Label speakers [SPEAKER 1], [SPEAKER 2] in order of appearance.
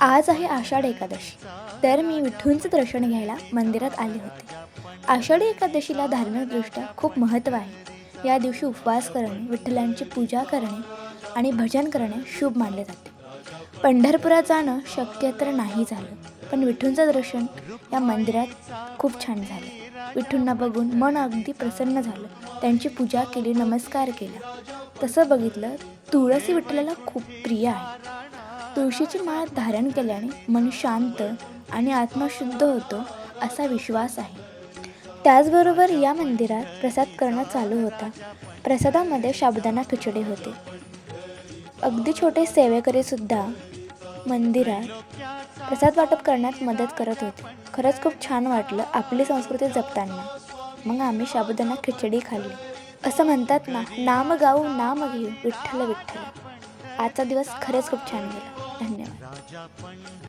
[SPEAKER 1] आज आहे आषाढ एकादशी, तर मी विठूंचं दर्शन घ्यायला मंदिरात आले होते. आषाढी एकादशीला धार्मिकदृष्ट्या खूप महत्त्व आहे. या दिवशी उपवास करणे, विठ्ठलांची पूजा करणे आणि भजन करणे शुभ मानले जाते. पंढरपुरात जाणं शक्य तर नाही झालं, पण विठूंचं दर्शन या मंदिरात खूप छान झालं. विठूंना बघून मन अगदी प्रसन्न झालं. त्यांची पूजा केली, नमस्कार केला. तसं बघितलं, तुळस ही विठ्ठलाला खूप प्रिय आहे. तुळशीची माळ धारण केल्याने मन शांत आणि आत्मा शुद्ध होतो असा विश्वास आहे. त्याचबरोबर या मंदिरात प्रसाद करणं चालू होता. प्रसादामध्ये साबुदाणा खिचडी होते. अगदी छोटे सेवेकरीसुद्धा मंदिरात प्रसाद वाटप करण्यात मदत करत होते. खरंच खूप छान वाटलं आपली संस्कृती जपताना. मग आम्ही साबुदाणा खिचडी खाल्ली. असं म्हणतात ना, नाम गाऊ नाम घेऊ विठ्ठल विठ्ठल. आजचा दिवस खरंच खूप छान गेला. धन्यवाद.